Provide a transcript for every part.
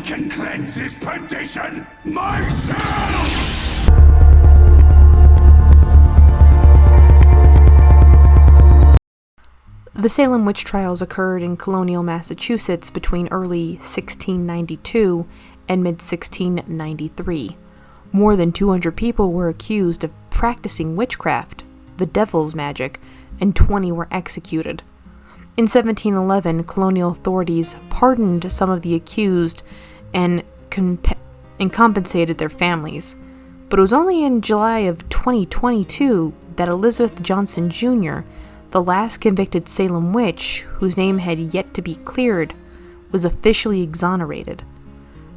can cleanse this perdition myself! The Salem witch trials occurred in colonial Massachusetts between early 1692 and mid-1693. More than 200 people were accused of practicing witchcraft, the devil's magic, and 20 were executed. In 1711, colonial authorities pardoned some of the accused and compensated their families. But it was only in July of 2022 that Elizabeth Johnson Jr., the last convicted Salem witch, whose name had yet to be cleared, was officially exonerated.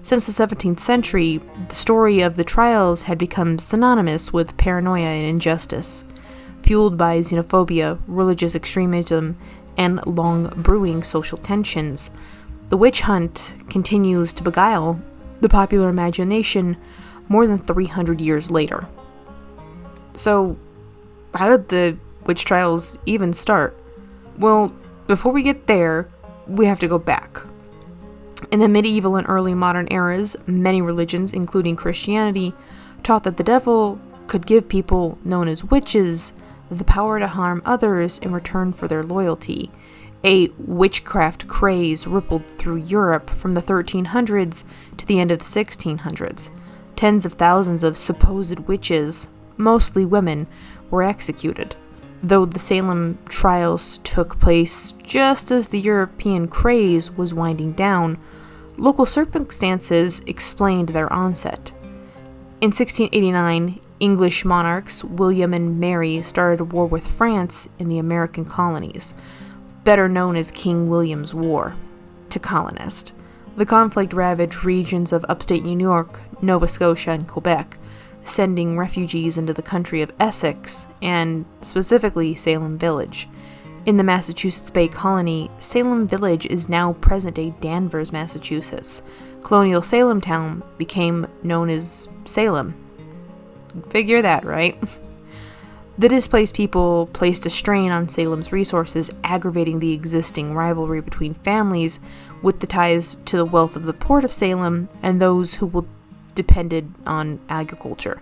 Since the 17th century, the story of the trials had become synonymous with paranoia and injustice, fueled by xenophobia, religious extremism, and long-brewing social tensions. The witch hunt continues to beguile the popular imagination more than 300 years later. So, how did the witch trials even start? Well, before we get there, we have to go back. In the medieval and early modern eras, many religions, including Christianity, taught that the devil could give people known as witches the power to harm others in return for their loyalty. A witchcraft craze rippled through Europe from the 1300s to the end of the 1600s. Tens of thousands of supposed witches, mostly women, were executed. Though the Salem trials took place just as the European craze was winding down, local circumstances explained their onset. In 1689, English monarchs William and Mary started a war with France in the American colonies, better known as King William's War, to colonists. The conflict ravaged regions of upstate New York, Nova Scotia, and Quebec, sending refugees into the country of Essex, and specifically Salem Village. In the Massachusetts Bay Colony, Salem Village is now present-day Danvers, Massachusetts. Colonial Salem town became known as Salem. Figure that, right? The displaced people placed a strain on Salem's resources, aggravating the existing rivalry between families with the ties to the wealth of the port of Salem and those who depended on agriculture.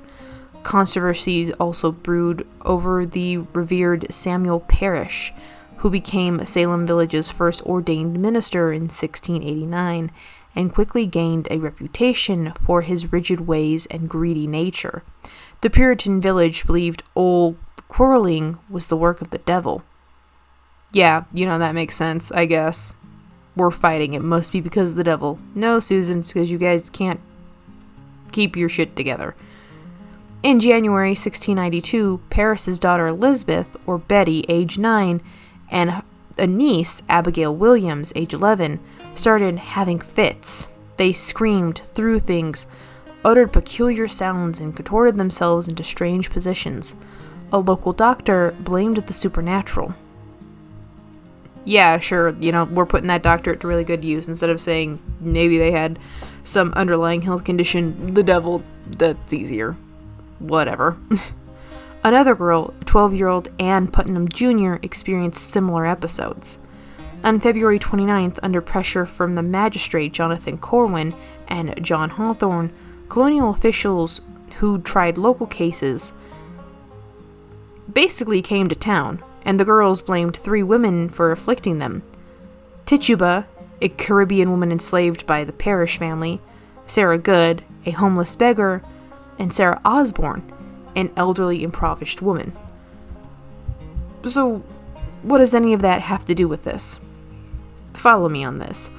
Controversies also brewed over the revered Samuel Parish, who became Salem Village's first ordained minister in 1689 and quickly gained a reputation for his rigid ways and greedy nature. The Puritan village believed all quarreling was the work of the devil. Yeah, that makes sense, I guess. We're fighting, it must be because of the devil. No, Susan, it's because you guys can't keep your shit together. In January 1692, Paris's daughter Elizabeth, or Betty, age 9, and a niece, Abigail Williams, age 11, started having fits. They screamed, threw things, uttered peculiar sounds, and contorted themselves into strange positions. A local doctor blamed the supernatural. Yeah, sure, we're putting that doctorate to really good use. Instead of saying maybe they had some underlying health condition, the devil, that's easier. Whatever. Another girl, 12-year-old Anne Putnam Jr., experienced similar episodes. On February 29th, under pressure from the magistrate Jonathan Corwin and John Hawthorne, colonial officials who tried local cases basically came to town, and the girls blamed 3 women for afflicting them. Tituba, a Caribbean woman enslaved by the Parrish family, Sarah Good, a homeless beggar, and Sarah Osborne, an elderly impoverished woman. So, what does any of that have to do with this? Follow me on this.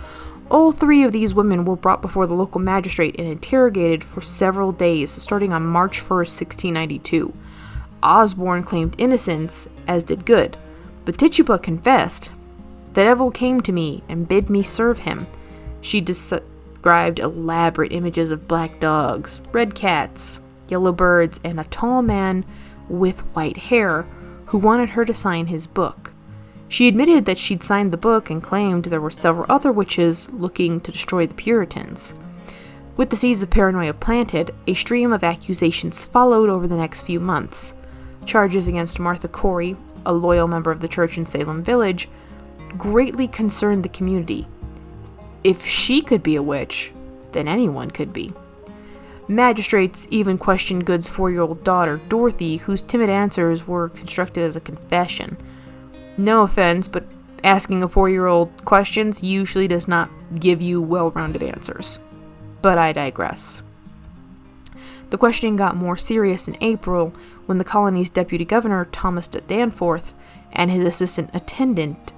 All 3 of these women were brought before the local magistrate and interrogated for several days, starting on March 1st, 1692. Osborne claimed innocence, as did Good, but Tituba confessed. "The devil came to me and bid me serve him." She described elaborate images of black dogs, red cats, yellow birds, and a tall man with white hair who wanted her to sign his book. She admitted that she'd signed the book and claimed there were several other witches looking to destroy the Puritans. With the seeds of paranoia planted, a stream of accusations followed over the next few months. Charges against Martha Corey, a loyal member of the church in Salem Village, greatly concerned the community. If she could be a witch, than anyone could be. Magistrates even questioned Good's 4-year-old daughter, Dorothy, whose timid answers were constructed as a confession. No offense, but asking a 4-year-old questions usually does not give you well-rounded answers. But I digress. The questioning got more serious in April when the colony's deputy governor, Thomas Danforth, and his assistant attendant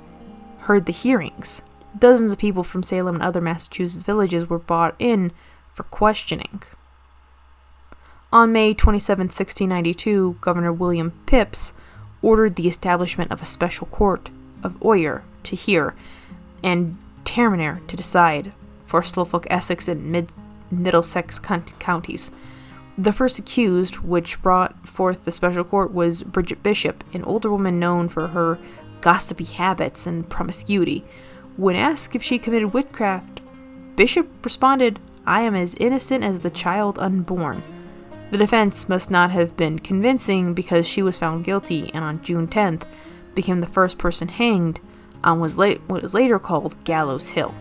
heard the hearings. Dozens of people from Salem and other Massachusetts villages were brought in for questioning. On May 27, 1692, Governor William Phips ordered the establishment of a special court of oyer to hear, and terminer to decide, for Suffolk, Essex, and Middlesex counties. The first accused, which brought forth the special court, was Bridget Bishop, an older woman known for her gossipy habits and promiscuity. When asked if she committed witchcraft, Bishop responded, "I am as innocent as the child unborn." The defense must not have been convincing because she was found guilty and on June 10th became the first person hanged on what was later called Gallows Hill.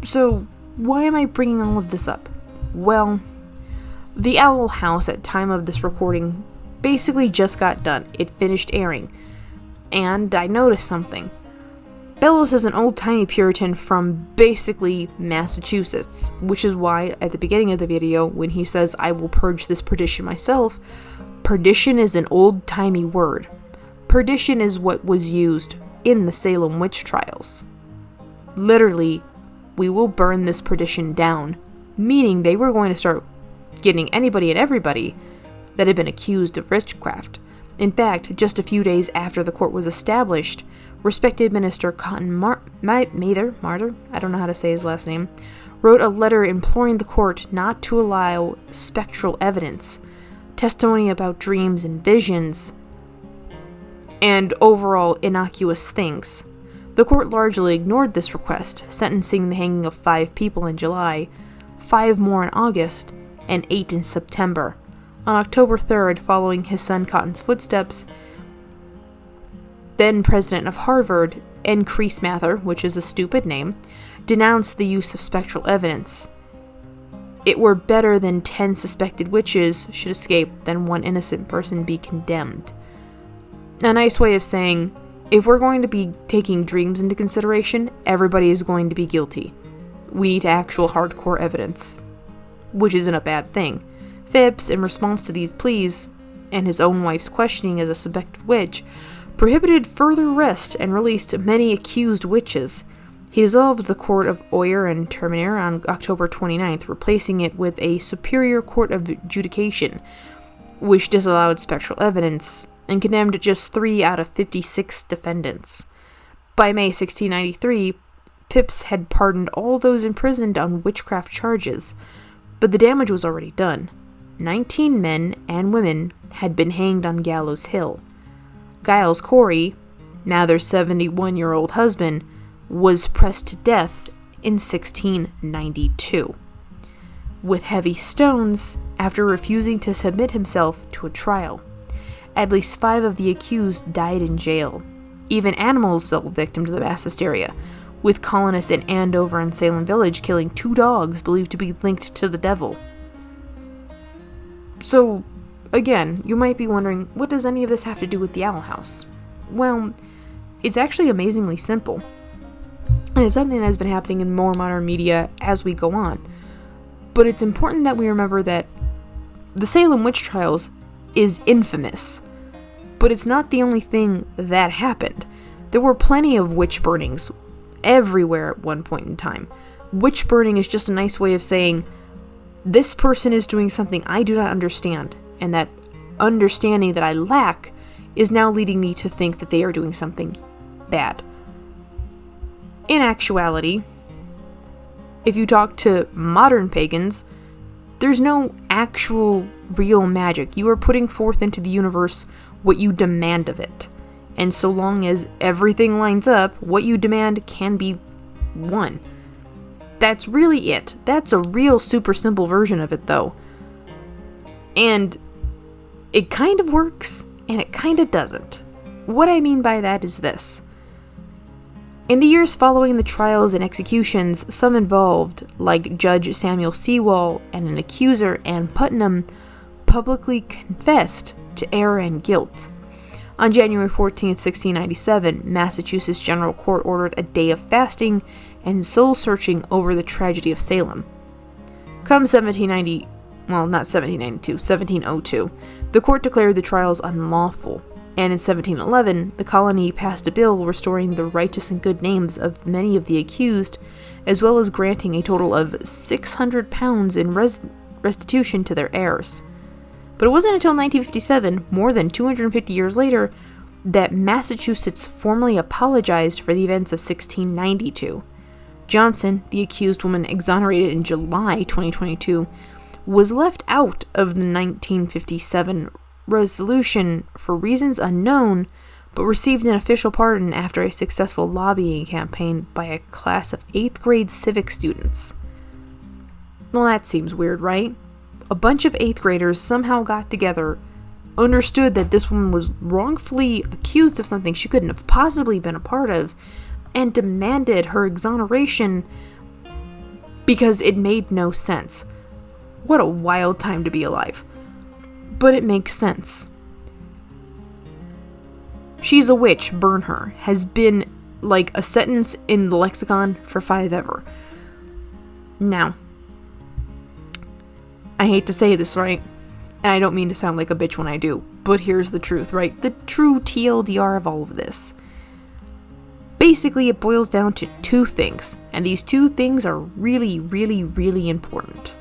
So, why am I bringing all of this up? Well, the Owl House at time of this recording basically just got done. It finished airing. And I noticed something. Bellows is an old-timey Puritan from basically Massachusetts, which is why at the beginning of the video, when he says, "I will purge this perdition myself," perdition is an old-timey word. Perdition is what was used in the Salem witch trials. Literally, "We will burn this perdition down," meaning they were going to start getting anybody and everybody that had been accused of witchcraft. In fact, just a few days after the court was established, respected minister Cotton Mather, I don't know how to say his last name, wrote a letter imploring the court not to allow spectral evidence, testimony about dreams and visions, and overall innocuous things. The court largely ignored this request, sentencing the hanging of 5 people in July, 5 more in August, and 8 in September. On October 3rd, following his son Cotton's footsteps, then president of Harvard, N. Crease Mather, which is a stupid name, denounced the use of spectral evidence. It were better than 10 suspected witches should escape than 1 innocent person be condemned. A nice way of saying, if we're going to be taking dreams into consideration, everybody is going to be guilty. We need actual hardcore evidence, which isn't a bad thing. Phips, in response to these pleas, and his own wife's questioning as a suspected witch, prohibited further arrest and released many accused witches. He dissolved the court of oyer and terminer on October 29th, replacing it with a superior court of adjudication, which disallowed spectral evidence, and condemned just 3 out of 56 defendants. By May 1693, Phips had pardoned all those imprisoned on witchcraft charges, but the damage was already done. 19 men and women had been hanged on Gallows Hill. Giles Corey, Mather's 71-year-old husband, was pressed to death in 1692 with heavy stones after refusing to submit himself to a trial. At least 5 of the accused died in jail. Even animals fell victim to the mass hysteria, with colonists in Andover and Salem Village killing 2 dogs believed to be linked to the devil. So, again, you might be wondering, what does any of this have to do with the Owl House? Well, it's actually amazingly simple. And it's something that has been happening in more modern media as we go on. But it's important that we remember that the Salem witch trials is infamous. But it's not the only thing that happened. There were plenty of witch burnings everywhere at one point in time. Witch burning is just a nice way of saying, this person is doing something I do not understand, and that understanding that I lack is now leading me to think that they are doing something bad. In actuality, if you talk to modern pagans, there's no actual real magic. You are putting forth into the universe what you demand of it. And so long as everything lines up, what you demand can be won. That's really it. That's a real super simple version of it, though. And it kind of works, and it kind of doesn't. What I mean by that is this. In the years following the trials and executions, some involved, like Judge Samuel Sewall and an accuser, Ann Putnam, publicly confessed to error and guilt. On January 14, 1697, Massachusetts General Court ordered a day of fasting and soul-searching over the tragedy of Salem. Come 1702, the court declared the trials unlawful, and in 1711, the colony passed a bill restoring the righteous and good names of many of the accused, as well as granting a total of £600 in restitution to their heirs. But it wasn't until 1957, more than 250 years later, that Massachusetts formally apologized for the events of 1692. Johnson, the accused woman exonerated in July 2022, was left out of the 1957 resolution for reasons unknown, but received an official pardon after a successful lobbying campaign by a class of 8th grade civic students. Well, that seems weird, right? A bunch of 8th graders somehow got together, understood that this woman was wrongfully accused of something she couldn't have possibly been a part of, and demanded her exoneration because it made no sense. What a wild time to be alive. But it makes sense. She's a witch, burn her, has been like a sentence in the lexicon for 5 ever. Now, I hate to say this, right? And I don't mean to sound like a bitch when I do, but here's the truth, right? The true TLDR of all of this. Basically, it boils down to 2 things, and these 2 things are really, really, really important.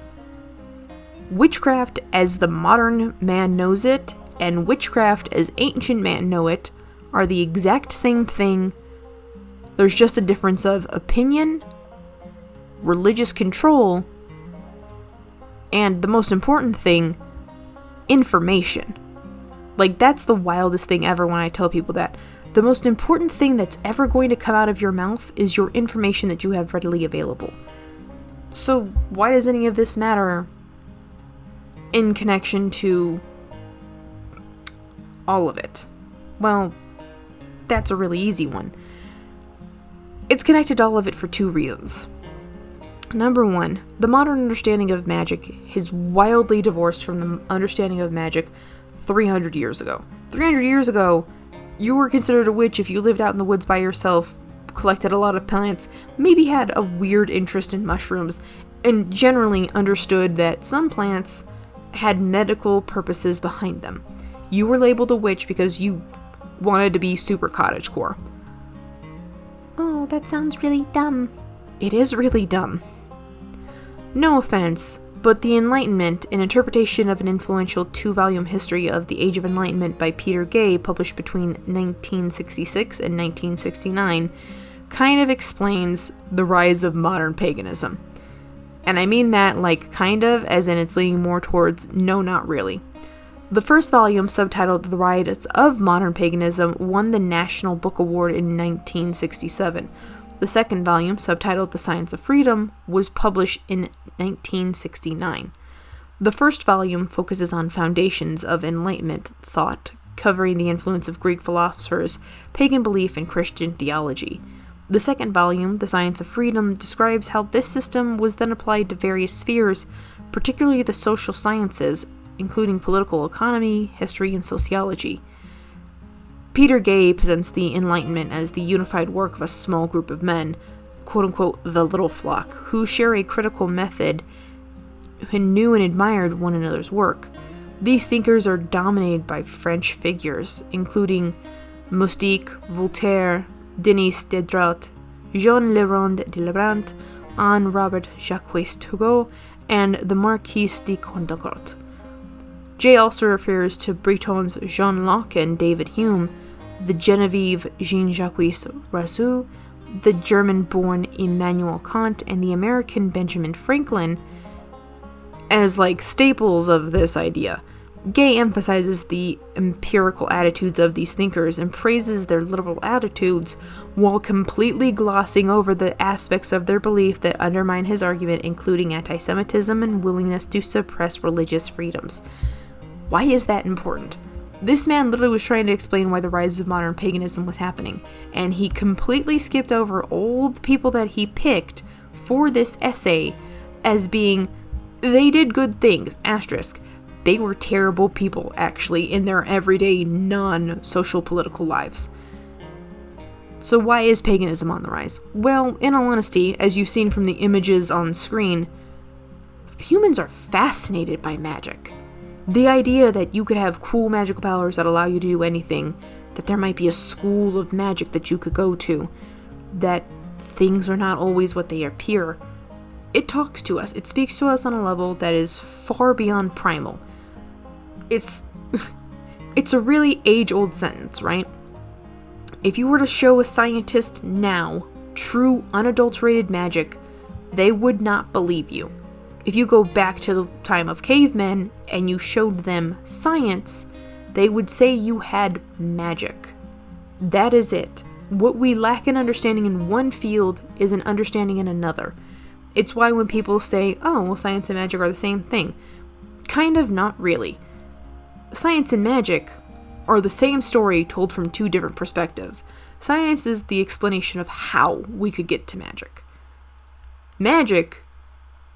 Witchcraft as the modern man knows it, and witchcraft as ancient man know it, are the exact same thing. There's just a difference of opinion, religious control, and the most important thing, information. Like, that's the wildest thing ever when I tell people that. The most important thing that's ever going to come out of your mouth is your information that you have readily available. So why does any of this matter in connection to all of it? Well, that's a really easy one. It's connected to all of it for 2 reasons. Number 1, the modern understanding of magic is wildly divorced from the understanding of magic 300 years ago. 300 years ago, you were considered a witch if you lived out in the woods by yourself, collected a lot of plants, maybe had a weird interest in mushrooms, and generally understood that some plants had medical purposes behind them. You were labeled a witch because you wanted to be super cottagecore. Oh, that sounds really dumb. It is really dumb. No offense, but the Enlightenment, an interpretation of an influential 2-volume history of the Age of Enlightenment by Peter Gay, published between 1966 and 1969, kind of explains the rise of modern paganism. And I mean that like kind of, as in it's leaning more towards no, not really. The first volume, subtitled The Rise of Modern Paganism, won the National Book Award in 1967. The second volume, subtitled The Science of Freedom, was published in 1969. The first volume focuses on foundations of Enlightenment thought, covering the influence of Greek philosophers, pagan belief, and Christian theology. The second volume, The Science of Freedom, describes how this system was then applied to various spheres, particularly the social sciences, including political economy, history, and sociology. Peter Gay presents the Enlightenment as the unified work of a small group of men, quote-unquote, the little flock, who share a critical method and knew and admired one another's work. These thinkers are dominated by French figures, including Moustique, Voltaire, Denis Diderot, Jean Le Rond de Lebrun, Anne Robert Jacques Turgot, and the Marquis de Condorcet. Jay also refers to Breton's Jean Locke and David Hume, the Genevieve Jean-Jacques Rousseau, the German-born Immanuel Kant, and the American Benjamin Franklin as like staples of this idea. Gay emphasizes the empirical attitudes of these thinkers and praises their liberal attitudes while completely glossing over the aspects of their belief that undermine his argument, including anti-Semitism and willingness to suppress religious freedoms. Why is that important? This man literally was trying to explain why the rise of modern paganism was happening, and he completely skipped over all the people that he picked for this essay as being, they did good things, asterisk. They were terrible people, actually, in their everyday, non-social political lives. So why is paganism on the rise? Well, in all honesty, as you've seen from the images on screen, humans are fascinated by magic. The idea that you could have cool magical powers that allow you to do anything, that there might be a school of magic that you could go to, that things are not always what they appear, it talks to us. It speaks to us on a level that is far beyond primal. It's a really age-old sentence, right? If you were to show a scientist now true, unadulterated magic, they would not believe you. If you go back to the time of cavemen and you showed them science, they would say you had magic. That is it. What we lack in understanding in one field is an understanding in another. It's why when people say, oh, well, science and magic are the same thing. Kind of, not really. Science and magic are the same story told from two different perspectives. Science is the explanation of how we could get to magic. Magic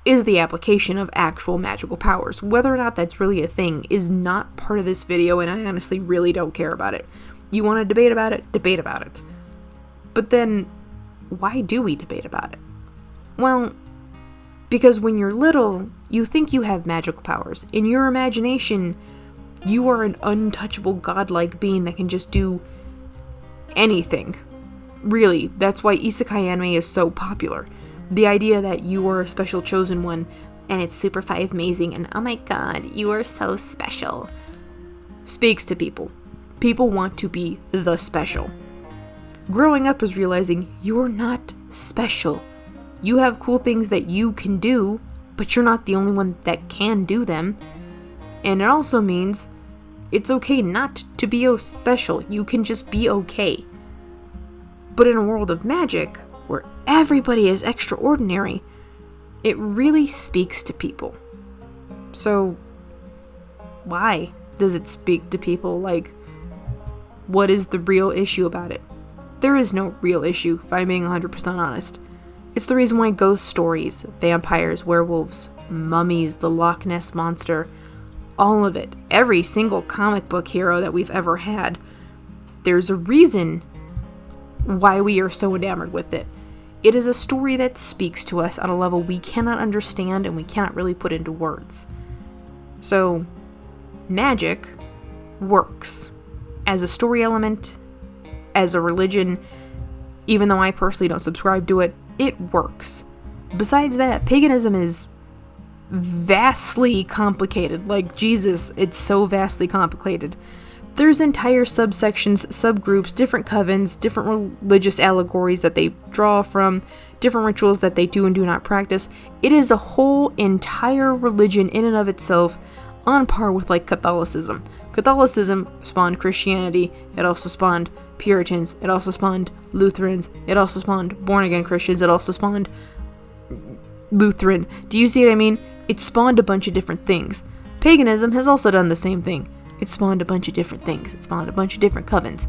is the application of actual magical powers. Whether or not that's really a thing is not part of this video, and I honestly really don't care about it. You want to debate about it? Debate about it. But then, why do we debate about it? Well, because when you're little, you think you have magical powers. In your imagination, you are an untouchable godlike being that can just do anything. Really, that's why isekai anime is so popular. The idea that you are a special chosen one, and it's super amazing, and oh my god, you are so special, speaks to people. People want to be the special. Growing up is realizing you're not special. You have cool things that you can do, but you're not the only one that can do them. And it also means it's okay not to be special. You can just be okay. But in a world of magic, where everybody is extraordinary, it really speaks to people. So, why does it speak to people? Like, what is the real issue about it? There is no real issue, if I'm being 100% honest. It's the reason why ghost stories, vampires, werewolves, mummies, the Loch Ness Monster, all of it, every single comic book hero that we've ever had, there's a reason why we are so enamored with it. It is a story that speaks to us on a level we cannot understand and we cannot really put into words. So, magic works as a story element, as a religion. Even though I personally don't subscribe to it, it works. Besides that, paganism is vastly complicated. Like, Jesus, it's so vastly complicated. There's entire subsections, subgroups, different covens, different religious allegories that they draw from, different rituals that they do and do not practice. It is a whole entire religion in and of itself, on par with like Catholicism. Catholicism spawned Christianity. It also spawned Puritans. It also spawned Lutherans. It also spawned born-again Christians. It also spawned Lutherans. Do you see what I mean? It spawned a bunch of different things. Paganism has also done the same thing. It spawned a bunch of different things. It spawned a bunch of different covens.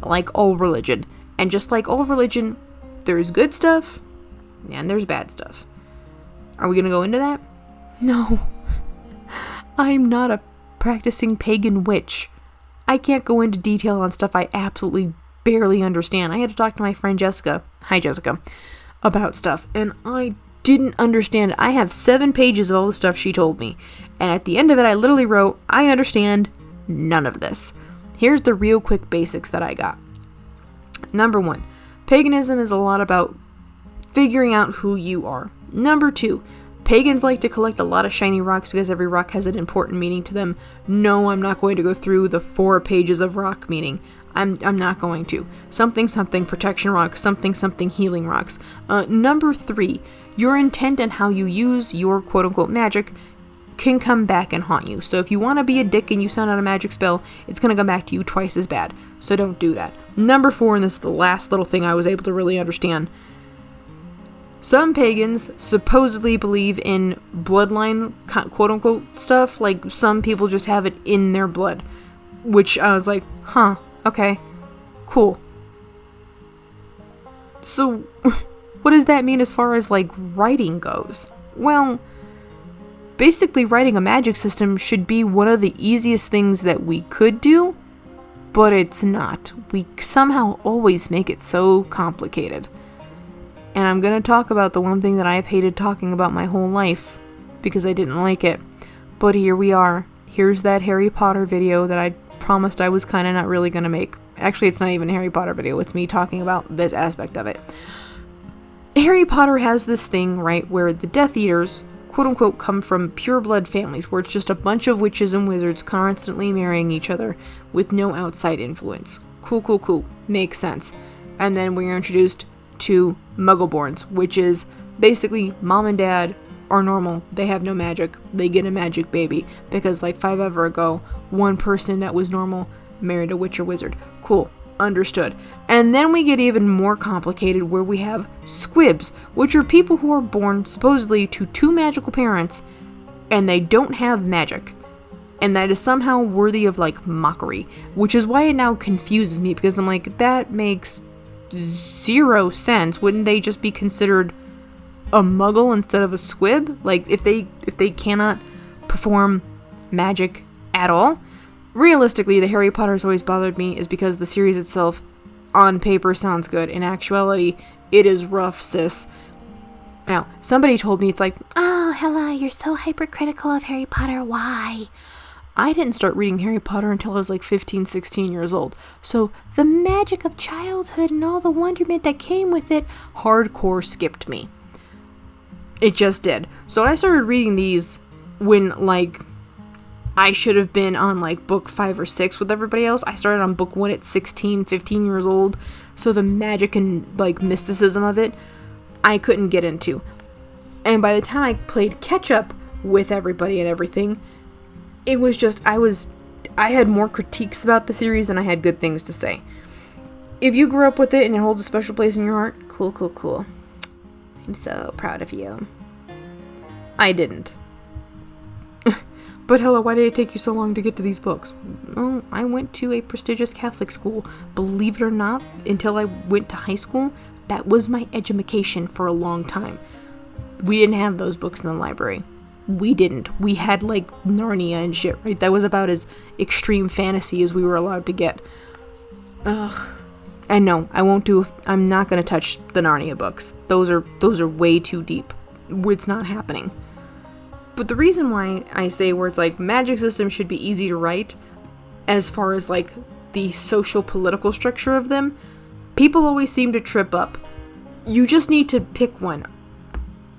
Like all religion. And just like all religion, there's good stuff and there's bad stuff. Are we going to go into that? No. I'm not a practicing pagan witch. I can't go into detail on stuff I absolutely barely understand. I had to talk to my friend Jessica, hi Jessica, about stuff, and I didn't understand it. I have 7 pages of all the stuff she told me, and at the end of it I literally wrote, I understand none of this. Here's the real quick basics that I got. Number 1, paganism is a lot about figuring out who you are. Number 2, pagans like to collect a lot of shiny rocks because every rock has an important meaning to them. No, I'm not going to go through the 4 pages of rock meaning. I'm not going to. Something protection rocks, something healing rocks. Number 3, your intent and how you use your quote-unquote magic can come back and haunt you. So if you want to be a dick and you send out a magic spell, it's going to come back to you twice as bad. So don't do that. Number 4, and this is the last little thing I was able to really understand. Some pagans supposedly believe in bloodline quote-unquote stuff. Like, some people just have it in their blood. Which I was like, huh, okay, cool. So, what does that mean as far as, like, writing goes? Well, basically writing a magic system should be one of the easiest things that we could do, but it's not. We somehow always make it so complicated. And I'm gonna talk about the one thing that I've hated talking about my whole life, because I didn't like it. But here we are. Here's that Harry Potter video that I promised I was kind of not really gonna make. Actually, it's not even a Harry Potter video, it's me talking about this aspect of it. Harry Potter has this thing, right, where the Death Eaters, quote-unquote, come from pure-blood families, where it's just a bunch of witches and wizards constantly marrying each other with no outside influence. Cool. Makes sense. And then we're introduced to Muggleborns, which is basically mom and dad are normal. They have no magic. They get a magic baby. Because like 5 ever ago, one person that was normal married a witch or wizard. Cool. Understood. And then we get even more complicated where we have squibs, which are people who are born supposedly to 2 magical parents and they don't have magic. And that is somehow worthy of like mockery, which is why it now confuses me, because I'm like, that makes 0 sense. Wouldn't they just be considered a muggle instead of a squib? Like if they cannot perform magic at all? Realistically, the Harry Potter's always bothered me is because the series itself, on paper, sounds good. In actuality, it is rough, sis. Now, somebody told me, it's like, oh, Hella, you're so hypercritical of Harry Potter, why? I didn't start reading Harry Potter until I was like 15, 16 years old. So, the magic of childhood and all the wonderment that came with it hardcore skipped me. It just did. So I started reading these when, like, I should have been on like book 5 or 6 with everybody else. I started on book 1 at 16, 15 years old. So the magic and like mysticism of it, I couldn't get into. And by the time I played catch up with everybody and everything, it was just, I had more critiques about the series than I had good things to say. If you grew up with it and it holds a special place in your heart, cool. I'm so proud of you. I didn't. But Hella, why did it take you so long to get to these books? Well, I went to a prestigious Catholic school. Believe it or not, until I went to high school, that was my education for a long time. We didn't have those books in the library. We didn't. We had, like, Narnia and shit, right? That was about as extreme fantasy as we were allowed to get. Ugh. And no, I'm not gonna touch the Narnia books. Those are way too deep. It's not happening. But the reason why I say where it's like magic system should be easy to write, as far as like the social political structure of them, people always seem to trip up. You just need to pick one.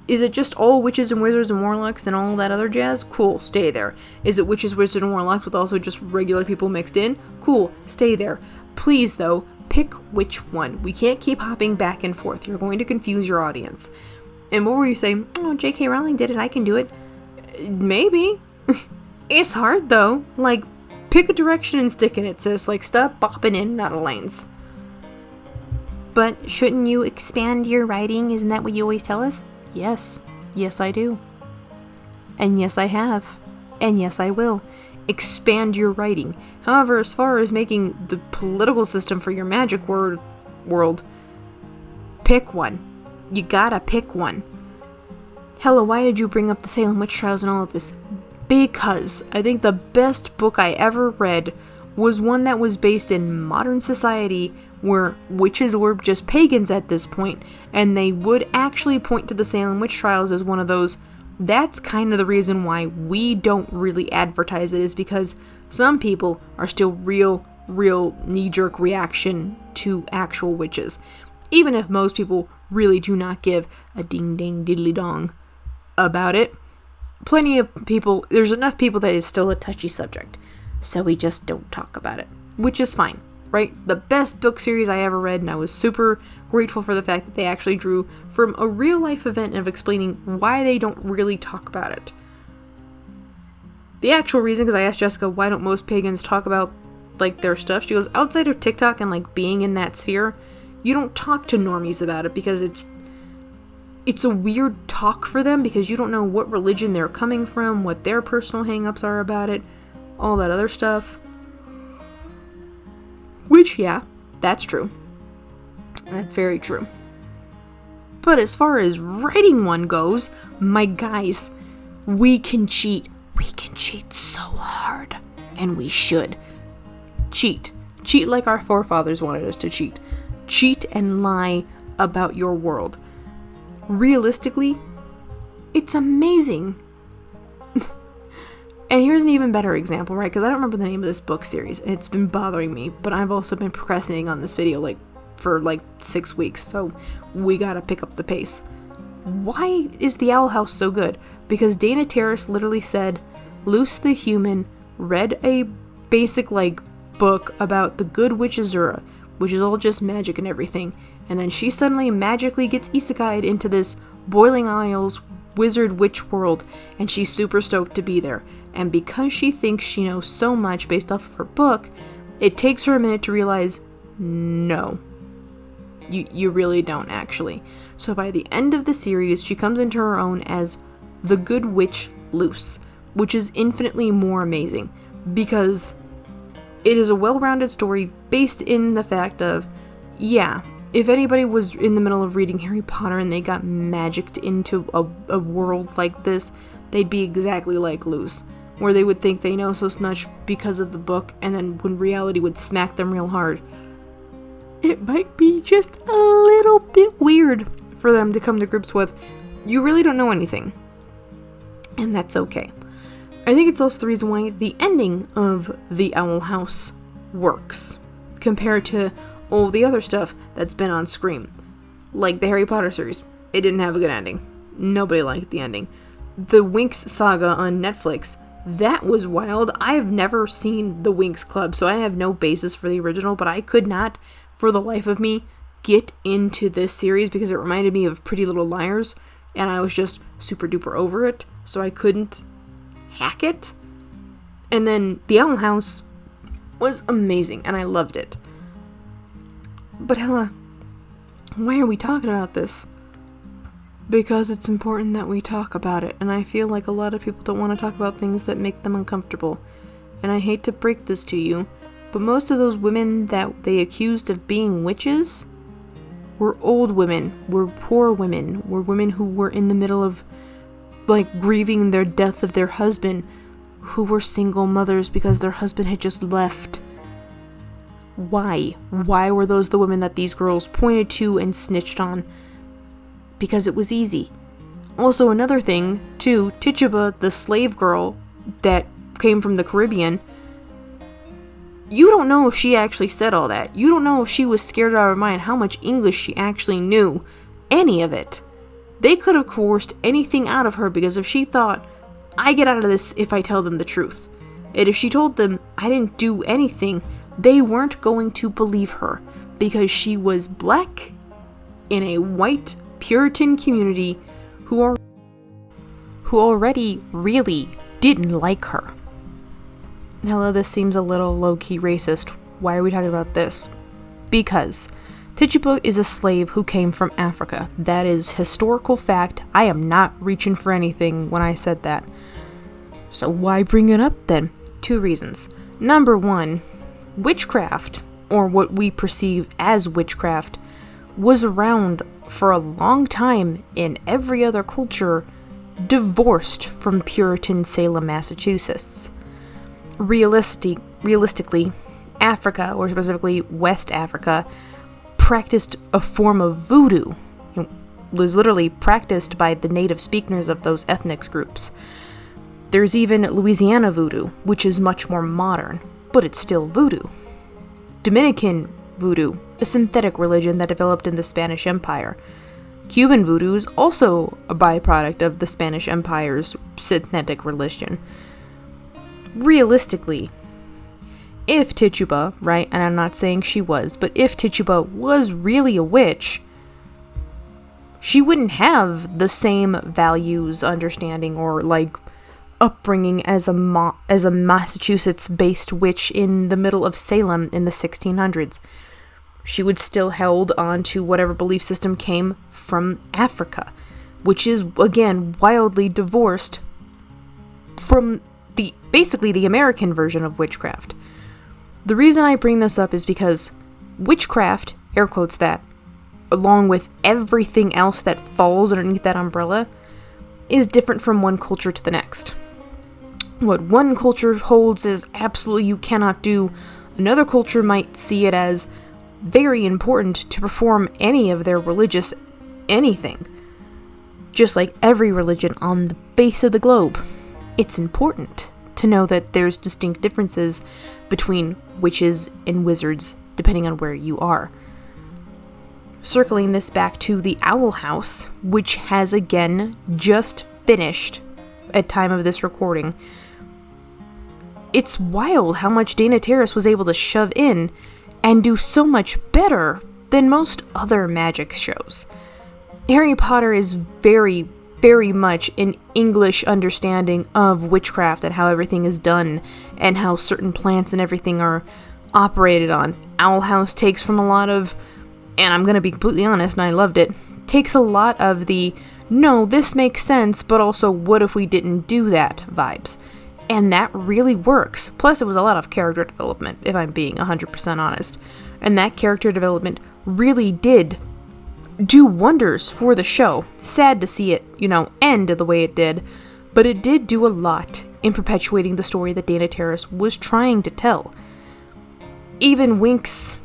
Is it just all witches and wizards and warlocks and all that other jazz? Cool, stay there. Is it witches, wizards, and warlocks with also just regular people mixed in? Cool, stay there. Please though, pick which one. We can't keep hopping back and forth. You're going to confuse your audience. And what were you saying? Oh, J.K. Rowling did it, I can do it. Maybe. It's hard though. Like, pick a direction and stick in it, sis. Like, stop bopping in and out of lanes. But shouldn't you expand your writing? Isn't that what you always tell us? Yes. Yes, I do. And yes, I have. And yes, I will. Expand your writing. However, as far as making the political system for your magic world, pick one. You gotta pick one. Hella, why did you bring up the Salem witch trials and all of this? Because I think the best book I ever read was one that was based in modern society where witches were just pagans at this point, and they would actually point to the Salem witch trials as one of those. That's kind of the reason why we don't really advertise it, is because some people are still real knee-jerk reaction to actual witches. Even if most people really do not give a ding-dang-diddly-dong about it, plenty of people, there's enough people that is still a touchy subject, so we just don't talk about it, which is fine, right? The best book series I ever read, and I was super grateful for the fact that they actually drew from a real life event of explaining why they don't really talk about it. The actual reason, because I asked Jessica, why don't most pagans talk about like their stuff? She goes, outside of TikTok and like being in that sphere, you don't talk to normies about it because it's a weird talk for them, because you don't know what religion they're coming from, what their personal hang-ups are about it, all that other stuff. Which, yeah, that's true. That's very true. But as far as writing one goes, my guys, we can cheat. We can cheat so hard. And we should. Cheat. Cheat like our forefathers wanted us to cheat. Cheat and lie about your world. Realistically, it's amazing. And here's an even better example, right? Because I don't remember the name of this book series, and it's been bothering me, but I've also been procrastinating on this video for 6 weeks, so we gotta pick up the pace. Why is The Owl House so good? Because Dana Terrace literally said, Luce the human read a basic book about the good witch Azura, which is all just magic and everything, and then she suddenly magically gets isekai'd into this Boiling Isles wizard witch world, and she's super stoked to be there. And because she thinks she knows so much based off of her book, it takes her a minute to realize, no, you really don't actually. So by the end of the series, she comes into her own as the good witch Luce, which is infinitely more amazing, because it is a well-rounded story based in the fact of, yeah, if anybody was in the middle of reading Harry Potter and they got magicked into a world like this, they'd be exactly like Luce, where they would think they know so much because of the book, and then when reality would smack them real hard, it might be just a little bit weird for them to come to grips with. You really don't know anything, and that's okay. I think it's also the reason why the ending of The Owl House works compared to all the other stuff that's been on Scream. Like the Harry Potter series, it didn't have a good ending. Nobody liked the ending. The Winx saga on Netflix, that was wild. I have never seen the Winx Club, so I have no basis for the original, but I could not, for the life of me, get into this series because it reminded me of Pretty Little Liars, and I was just super duper over it, so I couldn't hack it. And then The Owl House was amazing, and I loved it. But Hella, why are we talking about this? Because it's important that we talk about it, and I feel like a lot of people don't want to talk about things that make them uncomfortable. And I hate to break this to you, but most of those women that they accused of being witches were old women, were poor women, were women who were in the middle of grieving their death of their husband, who were single mothers because their husband had just left. Why? Why were those the women that these girls pointed to and snitched on? Because it was easy. Also, another thing, too, Tituba, the slave girl that came from the Caribbean, you don't know if she actually said all that. You don't know if she was scared out of her mind how much English she actually knew. Any of it. They could have coerced anything out of her, because if she thought, I get out of this if I tell them the truth, and if she told them I didn't do anything, they weren't going to believe her, because she was black in a white Puritan community who already really didn't like her. Hello, this seems a little low-key racist. Why are we talking about this? Because Tituba is a slave who came from Africa. That is historical fact. I am not reaching for anything when I said that. So why bring it up then? 2 reasons. Number 1, witchcraft, or what we perceive as witchcraft, was around for a long time in every other culture divorced from Puritan Salem, Massachusetts. Realistically, Africa, or specifically West Africa, practiced a form of voodoo. It was literally practiced by the native speakers of those ethnic groups. There's even Louisiana voodoo, which is much more modern, but it's still voodoo. Dominican voodoo, a synthetic religion that developed in the Spanish Empire. Cuban voodoo is also a byproduct of the Spanish Empire's synthetic religion. Realistically, if Tituba, right, and I'm not saying she was, but if Tituba was really a witch, she wouldn't have the same values, understanding, or upbringing as a Massachusetts-based witch in the middle of Salem in the 1600s. She would still held on to whatever belief system came from Africa, which is, again, wildly divorced from basically the American version of witchcraft. The reason I bring this up is because witchcraft, air quotes that, along with everything else that falls underneath that umbrella, is different from one culture to the next. What one culture holds as absolutely you cannot do, another culture might see it as very important to perform any of their religious anything. Just like every religion on the face of the globe, it's important to know that there's distinct differences between witches and wizards depending on where you are. Circling this back to the Owl House, which has again just finished at time of this recording. It's wild how much Dana Terrace was able to shove in and do so much better than most other magic shows. Harry Potter is very, very much an English understanding of witchcraft and how everything is done and how certain plants and everything are operated on. Owl House takes from a lot of, and I'm going to be completely honest, and I loved it, takes a lot of the, no, this makes sense, but also what if we didn't do that vibes. And that really works. Plus, it was a lot of character development, if I'm being 100% honest. And that character development really did do wonders for the show. Sad to see it, end the way it did. But it did do a lot in perpetuating the story that Dana Terrace was trying to tell. Even Winx,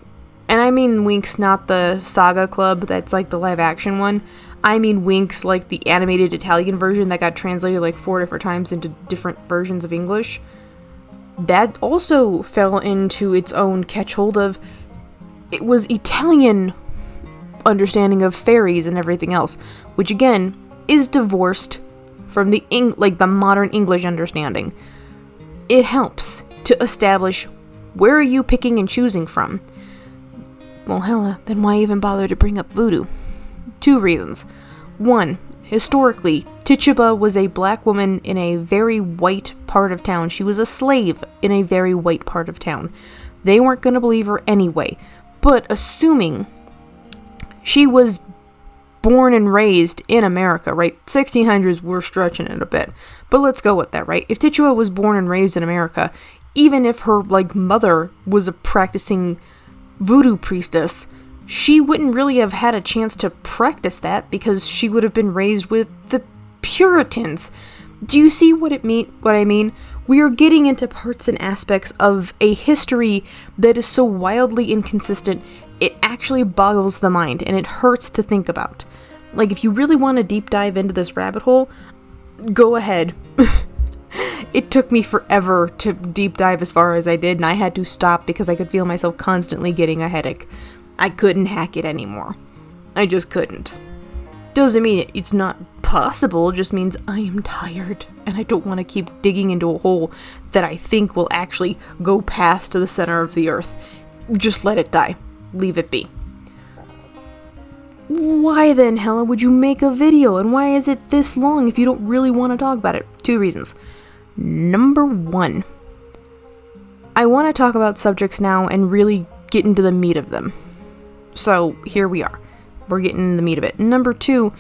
and I mean Winx, not the Saga Club that's like the live action one. I mean Winx, like the animated Italian version that got translated like 4 different times into different versions of English. That also fell into its own catch-hold of, it was Italian understanding of fairies and everything else, which again is divorced from the modern English understanding. It helps to establish where are you picking and choosing from. Well, hella, then why even bother to bring up voodoo? 2 reasons. 1, historically, Tituba was a black woman in a very white part of town. She was a slave in a very white part of town. They weren't going to believe her anyway. But assuming she was born and raised in America, right? 1600s, we're stretching it a bit. But let's go with that, right? If Tituba was born and raised in America, even if her, mother was a practicing voodoo priestess, she wouldn't really have had a chance to practice that because she would have been raised with the Puritans. Do you see what I mean? We are getting into parts and aspects of a history that is so wildly inconsistent, it actually boggles the mind, and it hurts to think about. If you really want to deep dive into this rabbit hole, go ahead. It took me forever to deep dive as far as I did, and I had to stop because I could feel myself constantly getting a headache. I couldn't hack it anymore. I just couldn't. Doesn't mean it's not possible, just means I am tired, and I don't want to keep digging into a hole that I think will actually go past to the center of the earth. Just let it die. Leave it be. Why then, Hella, would you make a video, and why is it this long if you don't really want to talk about it? 2 reasons. Number 1, I want to talk about subjects now and really get into the meat of them. So here we are. We're getting the meat of it. Number 2,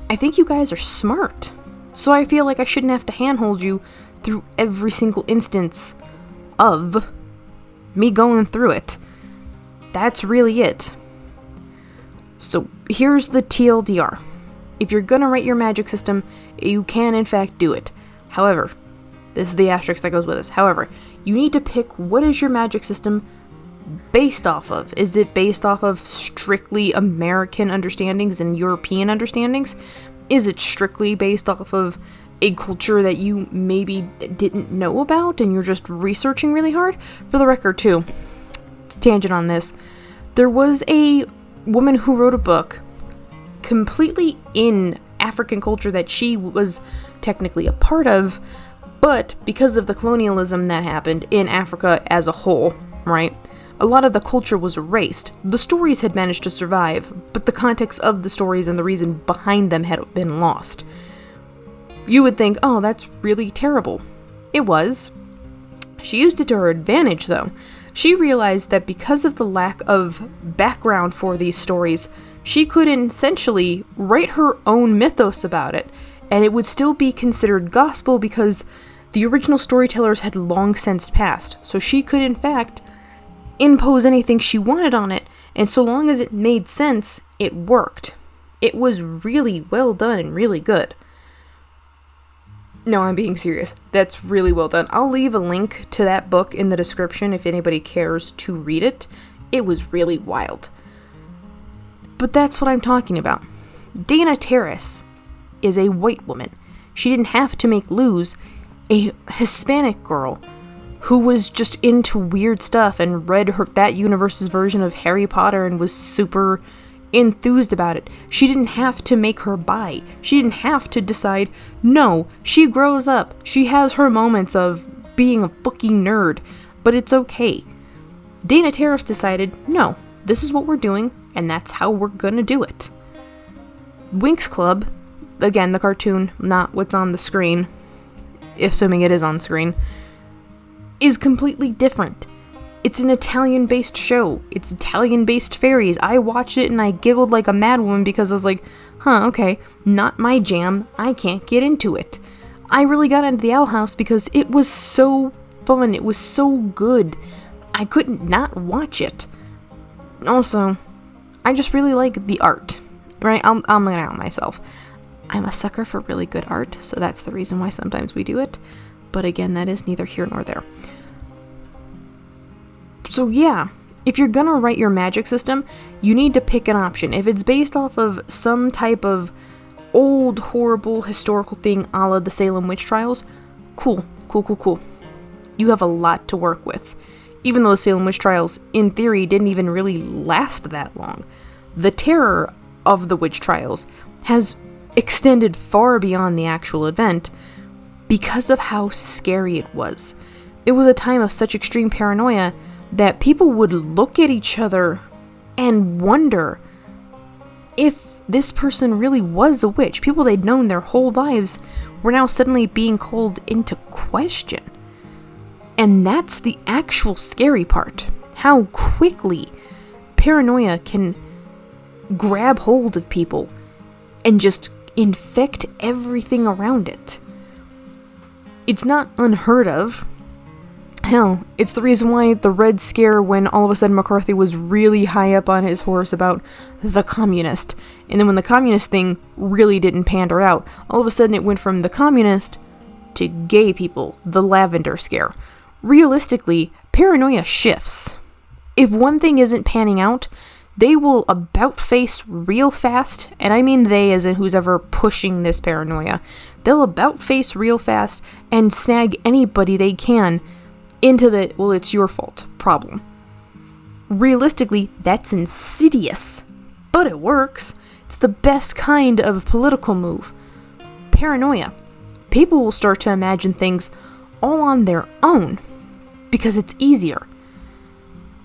I think you guys are smart. So I feel like I shouldn't have to handhold you through every single instance of me going through it. That's really it. So here's the TLDR. If you're gonna write your magic system, you can in fact do it. However, this is the asterisk that goes with this. However, you need to pick what is your magic system based off of. Is it based off of strictly American understandings and European understandings? Is it strictly based off of a culture that you maybe didn't know about and you're just researching really hard? For the record too, tangent on this, there was a woman who wrote a book completely in African culture that she was technically a part of, but because of the colonialism that happened in Africa as a whole, right? A lot of the culture was erased. The stories had managed to survive, but the context of the stories and the reason behind them had been lost. You would think, oh, that's really terrible. It was. She used it to her advantage, though. She realized that because of the lack of background for these stories, she could essentially write her own mythos about it, and it would still be considered gospel because the original storytellers had long since passed. So she could, in fact, impose anything she wanted on it, and so long as it made sense, it worked. It was really well done and really good. No, I'm being serious. That's really well done. I'll leave a link to that book in the description if anybody cares to read it. It was really wild. But that's what I'm talking about. Dana Terrace is a white woman. She didn't have to make Luz a Hispanic girl who was just into weird stuff and read that universe's version of Harry Potter and was super enthused about it. She didn't have to make her bi. She didn't have to decide, no, she grows up. She has her moments of being a fucking nerd, but it's okay. Dana Terrace decided, no, this is what we're doing, and that's how we're gonna do it. Winx Club, again, the cartoon, not what's on the screen, assuming it is on screen, is completely different. It's an Italian-based show. It's Italian-based fairies. I watched it and I giggled like a madwoman because I was like, huh, okay, not my jam. I can't get into it. I really got into the Owl House because it was so fun. It was so good. I couldn't not watch it. Also, I just really like the art, right? I'm gonna out myself. I'm a sucker for really good art, so that's the reason why sometimes we do it. But again, that is neither here nor there. So yeah, if you're gonna write your magic system, you need to pick an option. If it's based off of some type of old, horrible, historical thing a la the Salem witch trials, cool. You have a lot to work with. Even though the Salem witch trials, in theory, didn't even really last that long. The terror of the witch trials has extended far beyond the actual event because of how scary it was. It was a time of such extreme paranoia that people would look at each other and wonder if this person really was a witch. People they'd known their whole lives were now suddenly being called into question. And that's the actual scary part. How quickly paranoia can grab hold of people and just infect everything around it. It's not unheard of. Hell, it's the reason why the Red Scare, when all of a sudden McCarthy was really high up on his horse about the communist, and then when the communist thing really didn't pander out, all of a sudden it went from the communist to gay people, the Lavender Scare. Realistically, paranoia shifts. If one thing isn't panning out, they will about-face real fast, and I mean they as in who's ever pushing this paranoia. They'll about-face real fast and snag anybody they can into the, well, it's your fault problem. Realistically, that's insidious, but it works. It's the best kind of political move. Paranoia. People will start to imagine things all on their own because it's easier.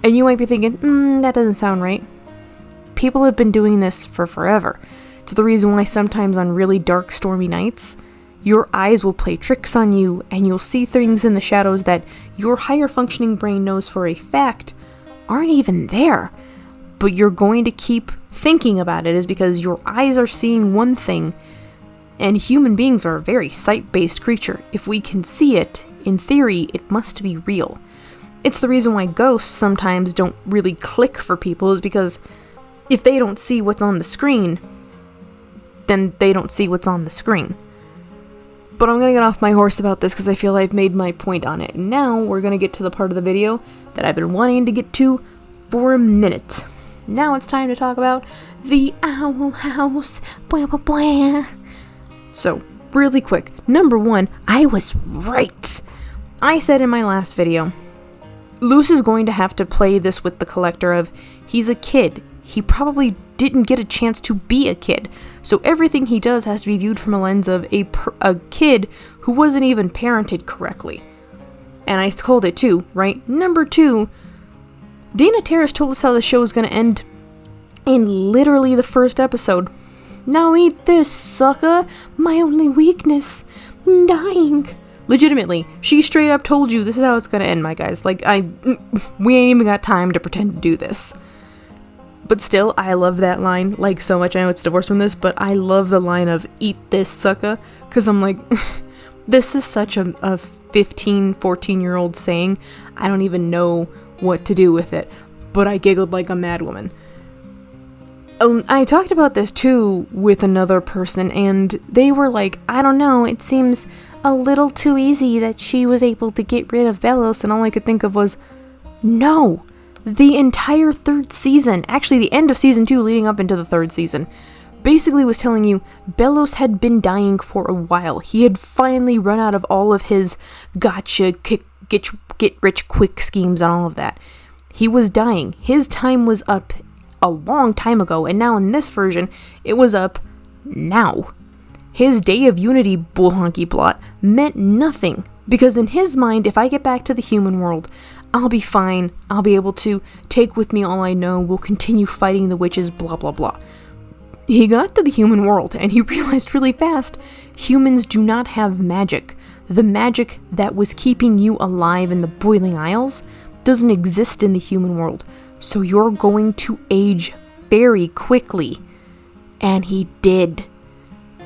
And you might be thinking, that doesn't sound right. People have been doing this for forever. It's the reason why sometimes on really dark, stormy nights, your eyes will play tricks on you, and you'll see things in the shadows that your higher functioning brain knows for a fact aren't even there. But you're going to keep thinking about it is because your eyes are seeing one thing, and human beings are a very sight-based creature. If we can see it, in theory, it must be real. It's the reason why ghosts sometimes don't really click for people, is because if they don't see what's on the screen, then they don't see what's on the screen. But I'm gonna get off my horse about this because I feel I've made my point on it. Now we're gonna get to the part of the video that I've been wanting to get to for a minute. Now it's time to talk about the Owl House. Blah, blah, blah. So, really quick. Number one, I was right. I said in my last video, Luce is going to have to play this with the collector of, he's a kid. He probably didn't get a chance to be a kid. So everything he does has to be viewed from a lens of a kid who wasn't even parented correctly. And I called it too, right? Number two, Dana Terrace told us how the show is going to end in literally the first episode. Now eat this, sucker. My only weakness. Dying. Legitimately, she straight up told you this is how it's going to end, my guys. Like, we ain't even got time to pretend to do this. But still, I love that line, like, so much. I know it's divorced from this, but I love the line of, eat this, sucker, because I'm like, this is such a 15, 14-year-old saying. I don't even know what to do with it, but I giggled like a madwoman. I talked about this too with another person, and they were like, I don't know, it seems a little too easy that she was able to get rid of Belos, and all I could think of was, no! The entire third season, actually the end of season 2 leading up into the third season, basically was telling you Belos had been dying for a while. He had finally run out of all of his gotcha, get rich quick schemes and all of that. He was dying. His time was up a long time ago, and now in this version, it was up now. His Day of Unity bullhonky plot meant nothing, because in his mind, if I get back to the human world, I'll be fine, I'll be able to take with me all I know, we'll continue fighting the witches, blah blah blah. He got to the human world, and he realized really fast, humans do not have magic. The magic that was keeping you alive in the Boiling Isles doesn't exist in the human world, so you're going to age very quickly. And he did.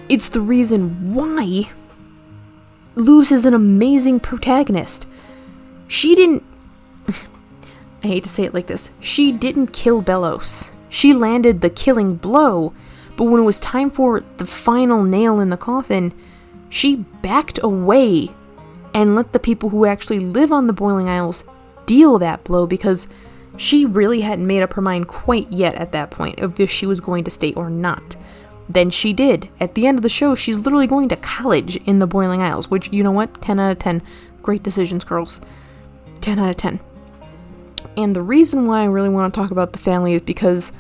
It's the reason why Luz is an amazing protagonist. She didn't... I hate to say it like this. She didn't kill Belos. She landed the killing blow, but when it was time for the final nail in the coffin, she backed away and let the people who actually live on the Boiling Isles deal that blow, because she really hadn't made up her mind quite yet at that point of if she was going to stay or not. Then she did. At the end of the show, she's literally going to college in the Boiling Isles, which, you know what? 10 out of 10. Great decisions, girls. 10 out of 10. And the reason why I really want to talk about the family is because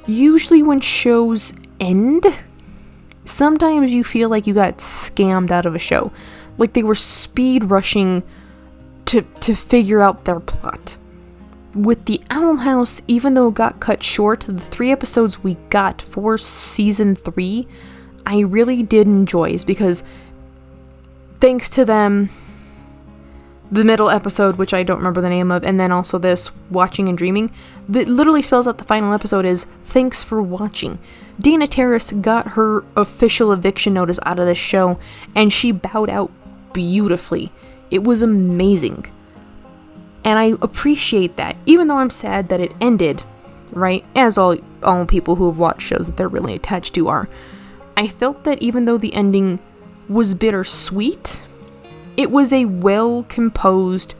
usually when shows end, sometimes you feel like you got scammed out of a show. Like they were speed rushing to figure out their plot. With the Owl House, even though it got cut short, the 3 episodes we got for season 3, I really did enjoy, is because thanks to them, the middle episode, which I don't remember the name of, and then also this, Watching and Dreaming, that literally spells out the final episode is, thanks for watching. Dana Terrace got her official eviction notice out of this show, and she bowed out beautifully. It was amazing. And I appreciate that, even though I'm sad that it ended, right? As all people who have watched shows that they're really attached to are. I felt that even though the ending was bittersweet, it was a well-composed,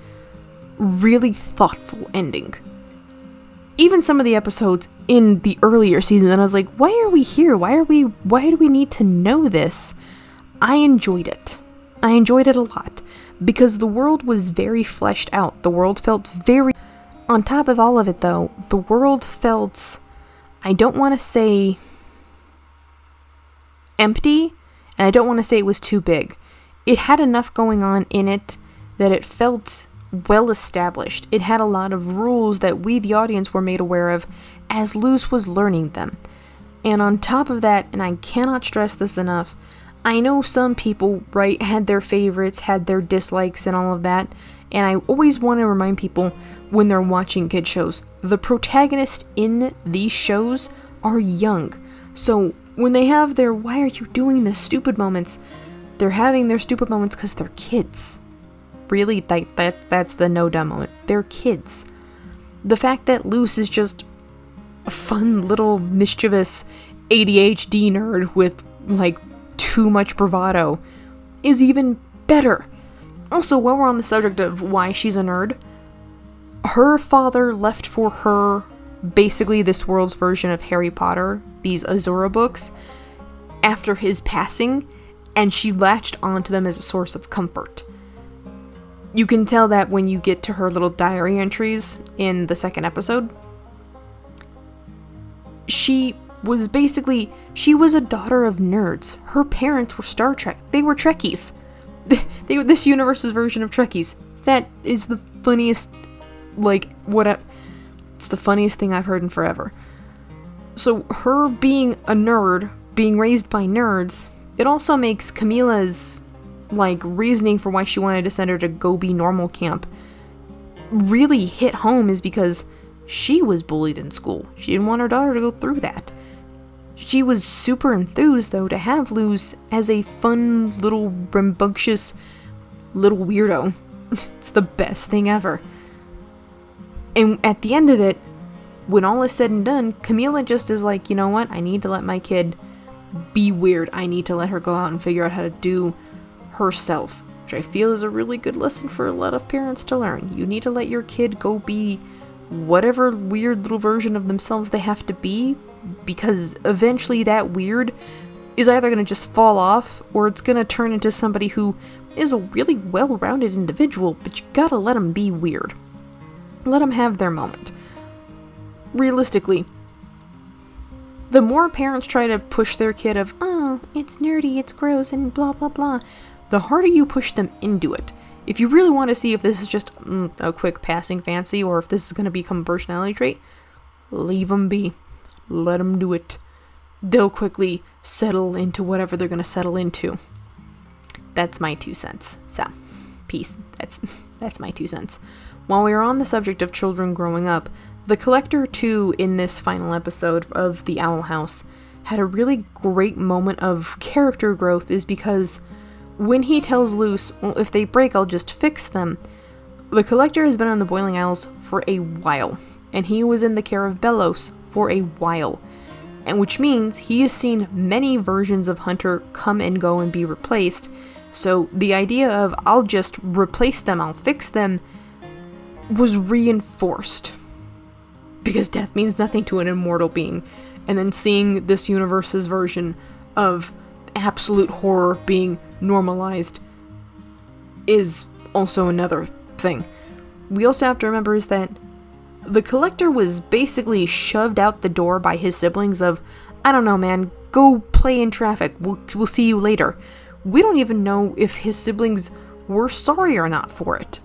really thoughtful ending. Even some of the episodes in the earlier season, and I was like, why are we here? Why do we need to know this? I enjoyed it. I enjoyed it a lot. Because the world was very fleshed out. The world felt very... On top of all of it, though, the world felt... I don't want to say... empty, and I don't want to say it was too big. It had enough going on in it that it felt well established. It had a lot of rules that we, the audience, were made aware of as Luz was learning them. And on top of that, and I cannot stress this enough, I know some people, right, had their favorites, had their dislikes and all of that, and I always want to remind people when they're watching kid shows, the protagonists in these shows are young. So when they have their why are you doing this stupid moments, they're having their stupid moments because they're kids. Really, that's the no dumb moment. They're kids. The fact that Luz is just a fun little mischievous ADHD nerd with, like, too much bravado is even better. Also, while we're on the subject of why she's a nerd, her father left for her basically this world's version of Harry Potter, these Azura books, after his passing, and she latched onto them as a source of comfort. You can tell that when you get to her little diary entries in the 2nd episode. She was a daughter of nerds. Her parents were Star Trek. They were Trekkies. They were this universe's version of Trekkies. That is the funniest, it's the funniest thing I've heard in forever. So her being a nerd, being raised by nerds, it also makes Camila's, reasoning for why she wanted to send her to go be normal camp really hit home, is because she was bullied in school. She didn't want her daughter to go through that. She was super enthused, though, to have Luz as a fun, little, rambunctious, little weirdo. It's the best thing ever. And at the end of it, when all is said and done, Camila just is like, you know what? I need to let my kid be weird. I need to let her go out and figure out how to do herself, which I feel is a really good lesson for a lot of parents to learn. You need to let your kid go be whatever weird little version of themselves they have to be, because eventually that weird is either going to just fall off, or it's going to turn into somebody who is a really well-rounded individual, but you gotta let them be weird. Let them have their moment. Realistically, the more parents try to push their kid of, oh, it's nerdy, it's gross, and blah blah blah, the harder you push them into it. If you really want to see if this is just a quick passing fancy, or if this is going to become a personality trait, leave them be. Let them do it. They'll quickly settle into whatever they're going to settle into. That's my 2 cents. So, peace. That's my 2 cents. While we are on the subject of children growing up, the Collector 2 in this final episode of The Owl House had a really great moment of character growth, is because when he tells Luce, well, if they break, I'll just fix them, the Collector has been on the Boiling Isles for a while, and he was in the care of Bellos for a while, and which means he has seen many versions of Hunter come and go and be replaced. So the idea of, I'll just replace them, I'll fix them, was reinforced. Because death means nothing to an immortal being. And then seeing this universe's version of absolute horror being normalized is also another thing. We also have to remember is that the Collector was basically shoved out the door by his siblings of, I don't know man, go play in traffic, we'll see you later. We don't even know if his siblings were sorry or not for it.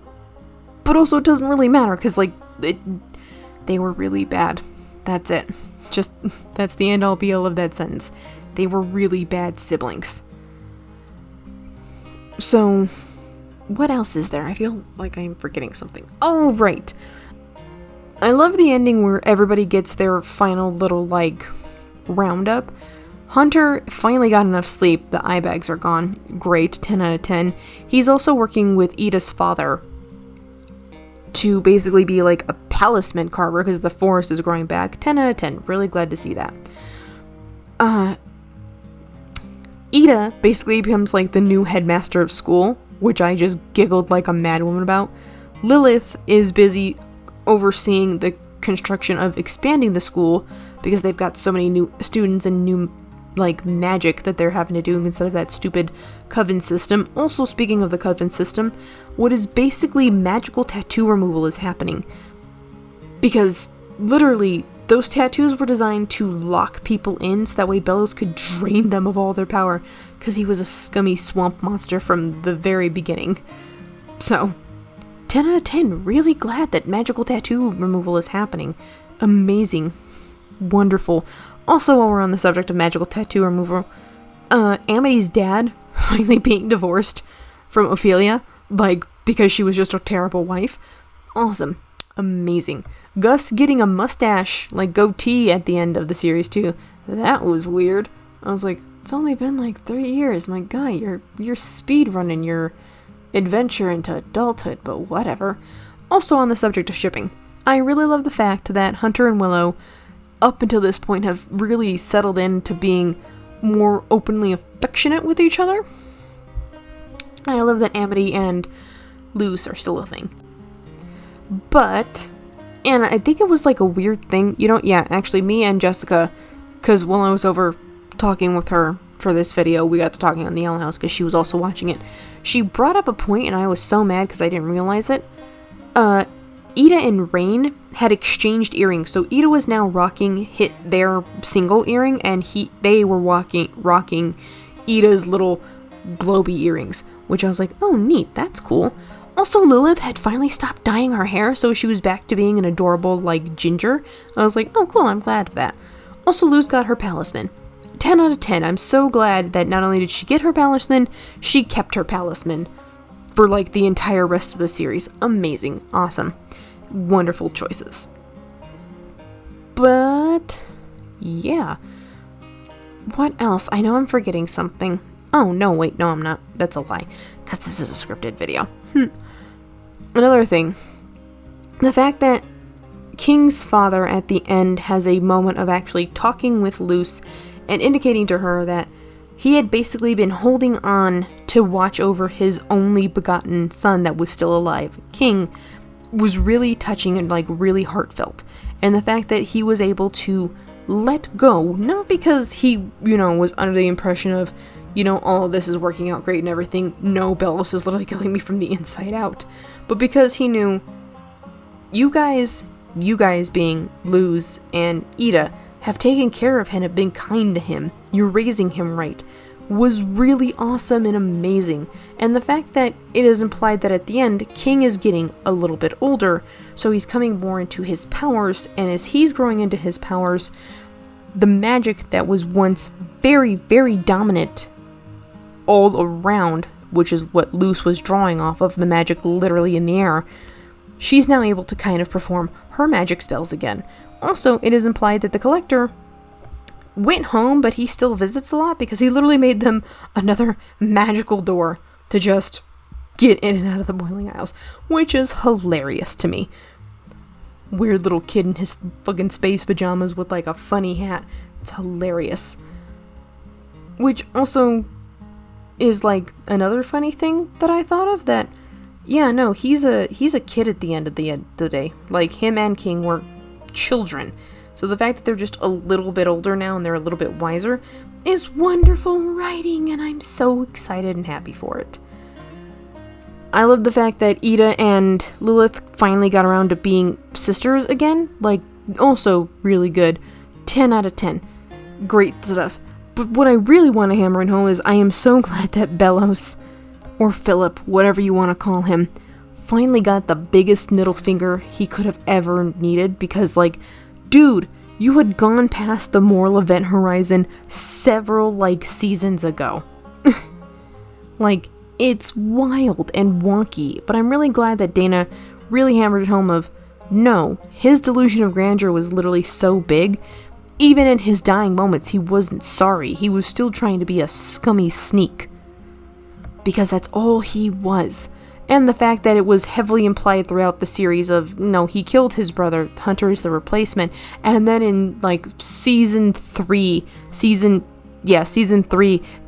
But also it doesn't really matter, because they were really bad. That's it. Just, that's the end all be all of that sentence. They were really bad siblings. So, what else is there? I feel like I'm forgetting something. Oh, right. I love the ending where everybody gets their final little, roundup. Hunter finally got enough sleep. The eye bags are gone. Great. 10 out of 10. He's also working with Ida's father to basically be like a palisman carver because the forest is growing back. 10 out of 10. Really glad to see that. Ida basically becomes like the new headmaster of school, which I just giggled like a mad woman about. Lilith is busy overseeing the construction of expanding the school because they've got so many new students and new magic that they're having to do instead of that stupid coven system. Also, speaking of the coven system, what is basically magical tattoo removal is happening. Because literally, those tattoos were designed to lock people in so that way Bellows could drain them of all their power, because he was a scummy swamp monster from the very beginning. So, 10 out of 10, really glad that magical tattoo removal is happening. Amazing. Wonderful. Also, while we're on the subject of magical tattoo removal, Amity's dad finally being divorced from Ophelia, because she was just a terrible wife. Awesome. Amazing. Gus getting a mustache, goatee at the end of the series too. That was weird. I was like, it's only been 3 years. My guy, you're speed running your adventure into adulthood, but whatever. Also on the subject of shipping, I really love the fact that Hunter and Willow, up until this point, have really settled into being more openly affectionate with each other. I love that Amity and Luce are still a thing. But, and I think it was a weird thing, actually me and Jessica, because while I was over talking with her for this video, we got to talking on the Owl House because she was also watching it. She brought up a point and I was so mad because I didn't realize it. Ida and Rain had exchanged earrings, so Ida was now rocking their single earring, and they were rocking Ida's little globy earrings, which I was like, oh neat, that's cool. Also, Lilith had finally stopped dyeing her hair, so she was back to being an adorable, ginger. I was like, oh cool, I'm glad of that. Also, Luz got her palisman. 10 out of 10. I'm so glad that not only did she get her palisman, she kept her palisman for the entire rest of the series. Amazing. Awesome. Wonderful choices. But yeah. What else? I know I'm forgetting something. Oh, no, wait, no, I'm not. That's a lie. Because this is a scripted video. Another thing. The fact that King's father at the end has a moment of actually talking with Luce and indicating to her that he had basically been holding on to watch over his only begotten son that was still alive. King was really touching and like really heartfelt. And the fact that he was able to let go, not because he, was under the impression of, all of this is working out great and everything. No, Bellos is literally killing me from the inside out. But because he knew you guys being Luz and Ida, have taken care of him, have been kind to him, you're raising him right, was really awesome and amazing. And the fact that it is implied that at the end, King is getting a little bit older, so he's coming more into his powers, and as he's growing into his powers, the magic that was once very, very dominant all around, which is what Luce was drawing off of, the magic literally in the air, she's now able to kind of perform her magic spells again. Also, it is implied that the Collector went home, but he still visits a lot because he literally made them another magical door to just get in and out of the Boiling Isles, which is hilarious to me. Weird little kid in his fucking space pajamas with like a funny hat. It's hilarious. Which also is like another funny thing that I thought of, that yeah, no, he's a kid at the end of the day. Like, him and King were children. So the fact that they're just a little bit older now and they're a little bit wiser is wonderful writing, and I'm so excited and happy for it. I love the fact that Ida and Lilith finally got around to being sisters again. Like, also really good. 10 out of 10. Great stuff. But what I really want to hammer in home is I am so glad that Bellos, or Philip, whatever you want to call him, finally got the biggest middle finger he could have ever needed, because, like, dude, you had gone past the moral event horizon several, seasons ago. Like, it's wild and wonky, but I'm really glad that Dana really hammered it home of, no, his delusion of grandeur was literally so big, even in his dying moments, he wasn't sorry. He was still trying to be a scummy sneak, because that's all he was. And the fact that it was heavily implied throughout the series of, no, he killed his brother, Hunter is the replacement, and then in, season 3,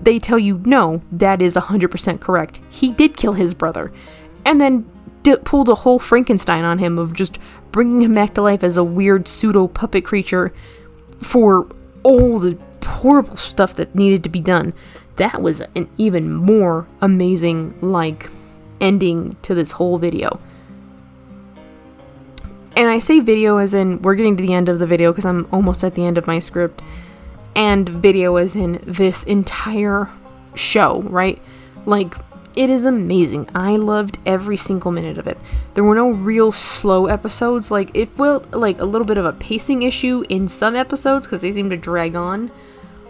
they tell you, no, that is 100% correct. He did kill his brother. And then pulled a whole Frankenstein on him of just bringing him back to life as a weird pseudo-puppet creature for all the horrible stuff that needed to be done. That was an even more amazing, ending to this whole video. And I say video as in we're getting to the end of the video because I'm almost at the end of my script, and video as in this entire show, right? It is amazing. I loved every single minute of it. There were no real slow episodes. It felt a little bit of a pacing issue in some episodes because they seem to drag on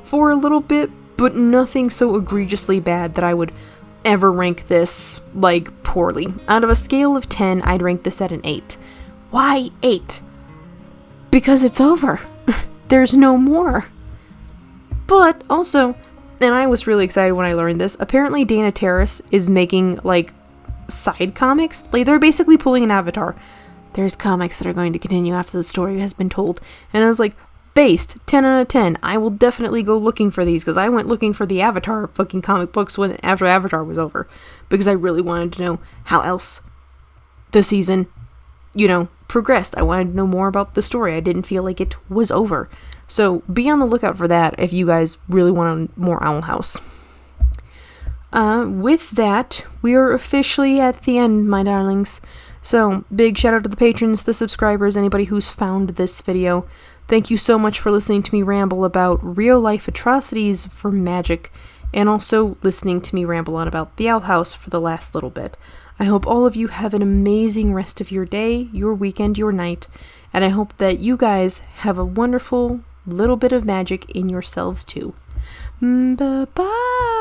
for a little bit, but nothing so egregiously bad that I would ever rank this, poorly. Out of a scale of 10, I'd rank this at an 8. Why 8? Because it's over. There's no more. But also, and I was really excited when I learned this, apparently Dana Terrace is making, side comics. They're basically pulling an Avatar. There's comics that are going to continue after the story has been told. And I was like, based, 10 out of 10. I will definitely go looking for these, because I went looking for the Avatar fucking comic books after Avatar was over, because I really wanted to know how else the season, progressed. I wanted to know more about the story. I didn't feel like it was over. So be on the lookout for that if you guys really want more Owl House. With that, we are officially at the end, my darlings. So, big shout out to the patrons, the subscribers, anybody who's found this video. Thank you so much for listening to me ramble about real-life atrocities for magic, and also listening to me ramble on about the Owl House for the last little bit. I hope all of you have an amazing rest of your day, your weekend, your night, and I hope that you guys have a wonderful little bit of magic in yourselves too. Bye-bye!